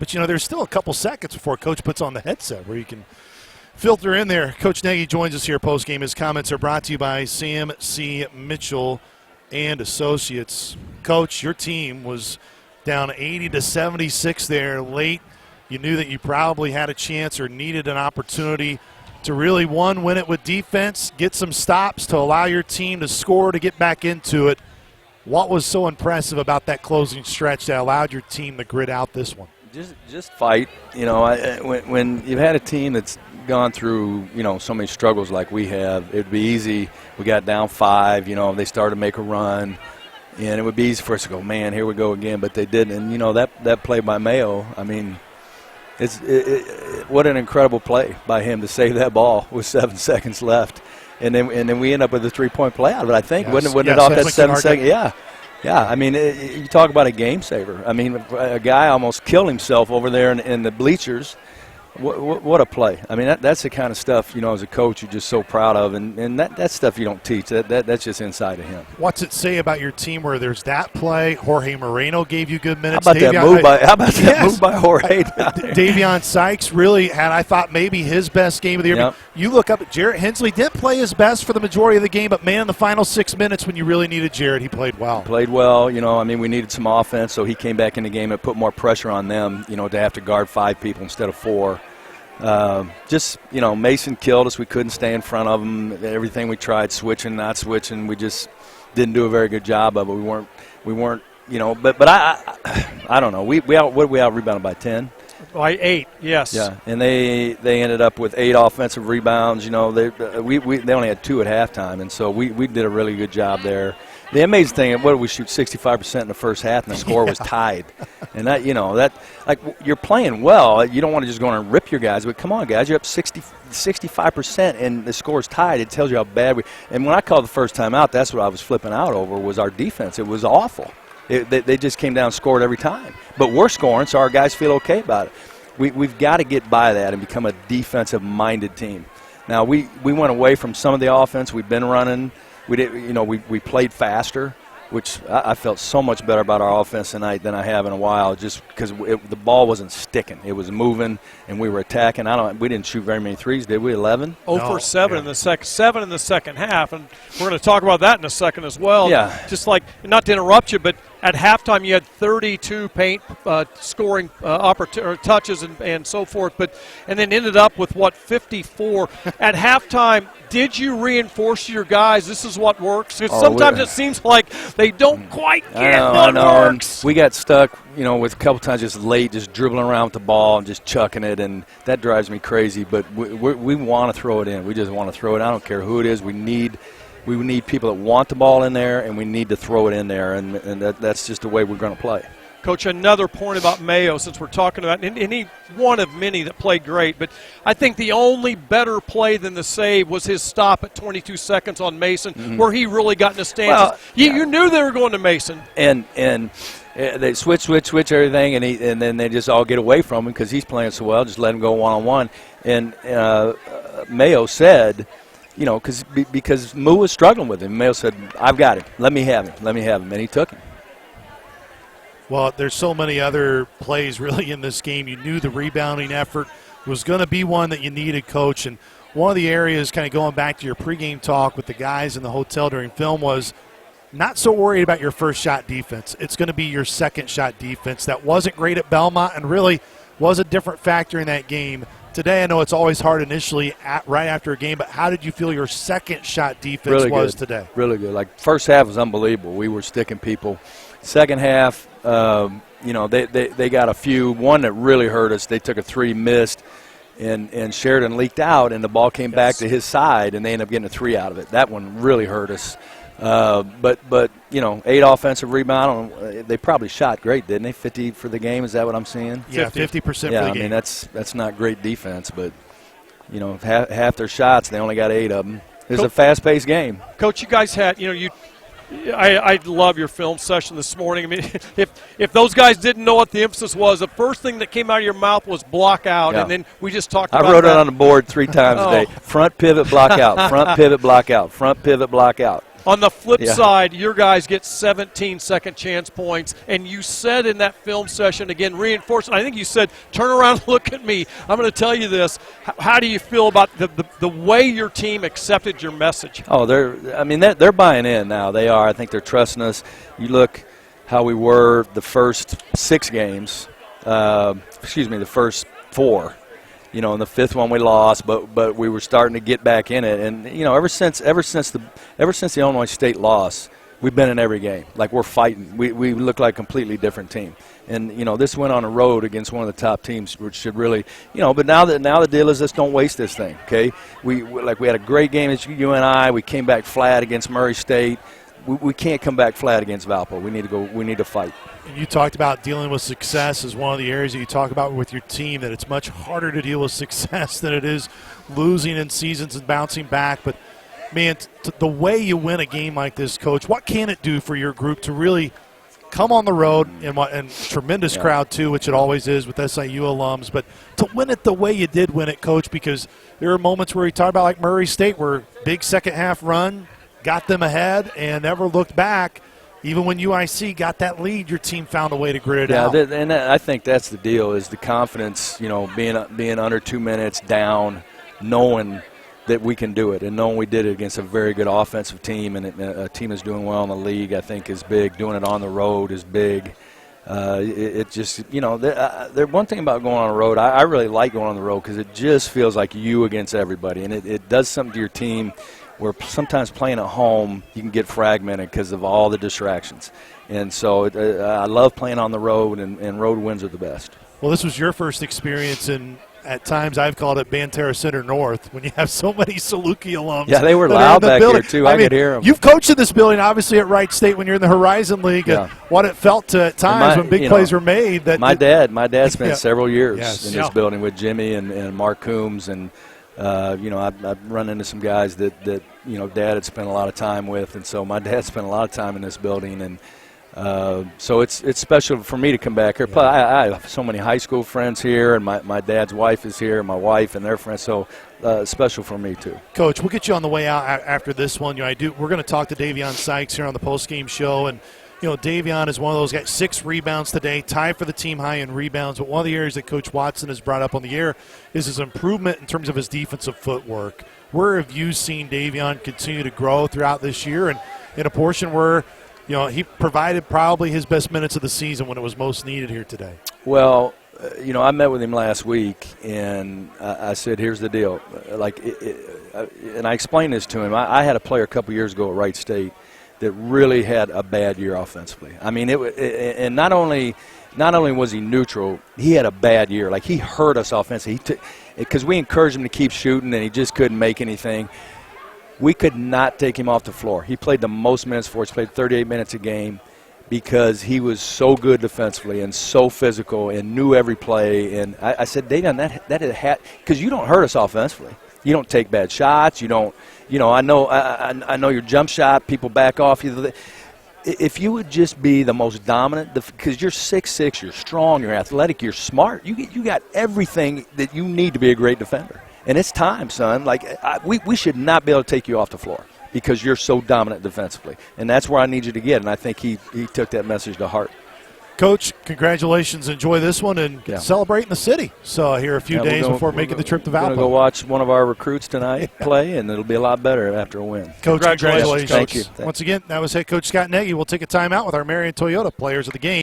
but, there's still a couple seconds before Coach puts on the headset where you can filter in there. Coach Nagy joins us here post-game. His comments are brought to you by Sam C. Mitchell and Associates. Coach, your team was down 80-76 there late. You knew that you probably had a chance or needed an opportunity to really, win it with defense, get some stops to allow your team to score, to get back into it. What was so impressive about that closing stretch that allowed your team to grit out this one? Just fight. When you've had a team that's gone through, so many struggles like we have, it'd be easy. We got down 5, they started to make a run, and it would be easy for us to go, man, here we go again, but they didn't. And, that play by Mayo, what an incredible play by him to save that ball with 7 seconds left. And then we end up with a 3-point play out of it, I think. Yes. Wasn't it off that 7 second? Yeah. Yeah, you talk about a game saver. A guy almost killed himself over there in the bleachers. What a play. That's the kind of stuff, as a coach, you're just so proud of. And that stuff you don't teach. That's just inside of him. What's it say about your team where there's that play? Jorge Moreno gave you good minutes. How about that move by Jorge? Davion Sykes really had, I thought, maybe his best game of the year. Yep. You look up at Jarrett Hensley, didn't play his best for the majority of the game, but, man, the final 6 minutes when you really needed Jarrett, he played well. We needed some offense, so he came back in the game and put more pressure on them, to have to guard 5 people instead of 4. Mason killed us. We couldn't stay in front of him. Everything we tried, switching, not switching, we just didn't do a very good job of it. We weren't. But I don't know. We out rebounded by 10. By 8, yes. Yeah, and they ended up with 8 offensive rebounds. They only had 2 at halftime, and so we did a really good job there. The amazing thing, what did we shoot 65% in the first half, and the score was tied. And that you're playing well. You don't want to just go in and rip your guys, but come on, guys, you're up 65%, and the score's tied. It tells you how bad we. And when I called the first time out, that's what I was flipping out over was our defense. It was awful. They just came down and scored every time. But we're scoring, so our guys feel okay about it. We've got to get by that and become a defensive-minded team. Now we went away from some of the offense. We've been running. We played faster, which I felt so much better about our offense tonight than I have in a while, just because the ball wasn't sticking. It was moving, and we were attacking. We didn't shoot very many threes, did we? 11? For 7 in the second, 7 in the second half, and we're going to talk about that in a second as well. Yeah. Just like, not to interrupt you, but at halftime you had 32 paint scoring touches and so forth, and then ended up with 54 at halftime. Did you reinforce your guys? This is what works. Sometimes it seems like they don't quite get what works. We got stuck, with a couple times just late, just dribbling around with the ball and just chucking it, and that drives me crazy. But we want to throw it in. We just want to throw it. I don't care who it is. We need people that want the ball in there, and we need to throw it in there, and that's just the way we're going to play. Coach, another point about Mayo, since we're talking about, and he one of many that played great, but I think the only better play than the save was his stop at 22 seconds on Mason, where he really got in the stances. You knew they were going to Mason. And they switch everything, and then they just all get away from him because he's playing so well. Just let him go one-on-one. And Mayo said, because Moo was struggling with him, Mayo said, I've got him. Let me have him. And he took him. Well, there's so many other plays really in this game. You knew the rebounding effort was going to be one that you needed, Coach. And one of the areas, kind of going back to your pregame talk with the guys in the hotel during film, was not so worried about your first shot defense. It's going to be your second shot defense. That wasn't great at Belmont and really was a different factor in that game. Today, I know it's always hard initially right after a game, but how did you feel your second shot defense was today? Really good. First half was unbelievable. We were sticking people. Second half, they got a few. One that really hurt us, they took a 3, missed, and Sheridan leaked out, and the ball came back to his side, and they ended up getting a 3 out of it. That one really hurt us. But 8 offensive rebound. They probably shot great, didn't they? 50 for the game. Is that what I'm seeing? Yeah, 50% for the game. That's not great defense, but half their shots, they only got 8 of them. It's a fast-paced game. Coach, you guys had I love your film session this morning. If those guys didn't know what the emphasis was, the first thing that came out of your mouth was block out, and then we just talked about I wrote it on the board 3 times a day. Front pivot, block out. Front pivot, block out. Front pivot, block out. On the flip side, your guys get 17 second chance points, and you said in that film session, again, reinforcing, I think you said, turn around and look at me. I'm going to tell you this. How do you feel about the way your team accepted your message? Oh, they're buying in now. They are. I think they're trusting us. You look how we were the first 6 games, the first 4. You know, in the 5th one we lost, but we were starting to get back in it. And you know, ever since the Illinois State loss, we've been in every game. Like we're fighting. We look like a completely different team. And you know, this went on the road against one of the top teams, which should really, you know. But now the deal is, let's don't waste this thing. Okay, we had a great game at UNI. We came back flat against Murray State. We can't come back flat against Valpo. We need to go. We need to fight. And you talked about dealing with success as one of the areas that you talk about with your team, that it's much harder to deal with success than it is losing in seasons and bouncing back. But, man, the way you win a game like this, Coach, what can it do for your group to really come on the road, and tremendous crowd too, which it always is with SIU alums, but to win it the way you did win it, Coach, because there are moments where you talk about like Murray State where big second-half run, got them ahead and never looked back. Even when UIC got that lead, your team found a way to grit it out. And I think that's the deal, is the confidence, you know, being under 2 minutes down, knowing that we can do it, and knowing we did it against a very good offensive team, and a team that's doing well in the league, I think, is big. Doing it on the road is big. It just, you know, one thing about going on the road, I really like going on the road because it just feels like you against everybody, and it does something to your team where sometimes playing at home you can get fragmented because of all the distractions. And so I love playing on the road, and road wins are the best. Well, this was your first experience in, at times I've called it Banterra Center North, when you have so many Saluki alums. Yeah, they were loud back here, too. I could hear them. You've coached in this building, obviously, at Wright State when you're in the Horizon League, and what it felt to at times when big plays were made. That my dad spent several years in this building with Jimmy and Mark Coombs, and you know, I've run into some guys that you know, Dad had spent a lot of time with, and so my dad spent a lot of time in this building, and so it's special for me to come back here. Plus, I have so many high school friends here, and my dad's wife is here, my wife and their friends, so special for me too. Coach, we'll get you on the way out after this one. You know, we're going to talk to Davion Sykes here on the postgame show, and you know, Davion is one of those guys, 6 rebounds today, tied for the team high in rebounds. But one of the areas that Coach Watson has brought up on the air is his improvement in terms of his defensive footwork. Where have you seen Davion continue to grow throughout this year, and in a portion where, you know, he provided probably his best minutes of the season when it was most needed here today? Well, you know, I met with him last week, and I said, here's the deal. And I explained this to him. I had a player a couple years ago at Wright State that really had a bad year offensively. I mean, and not only was he neutral, he had a bad year. Like, he hurt us offensively. Because we encouraged him to keep shooting, and he just couldn't make anything. We could not take him off the floor. He played the most minutes for us. He played 38 minutes a game because he was so good defensively and so physical and knew every play. And I said, Davion, that because you don't hurt us offensively. You don't take bad shots. You don't. You know, I know your jump shot, people back off you. If you would just be the most dominant, because you're 6'6", you're strong, you're athletic, you're smart, you got everything that you need to be a great defender. And it's time, son. Like, we should not be able to take you off the floor because you're so dominant defensively. And that's where I need you to get, and I think he took that message to heart. Coach, congratulations. Enjoy this one and celebrate in the city. So here a few days before making the trip to Valpo. We're going to go watch one of our recruits tonight play, and it'll be a lot better after a win. Coach, congratulations. Thank you. Once again, that was head coach Scott Nagy. We'll take a timeout with our Marion Toyota players of the game.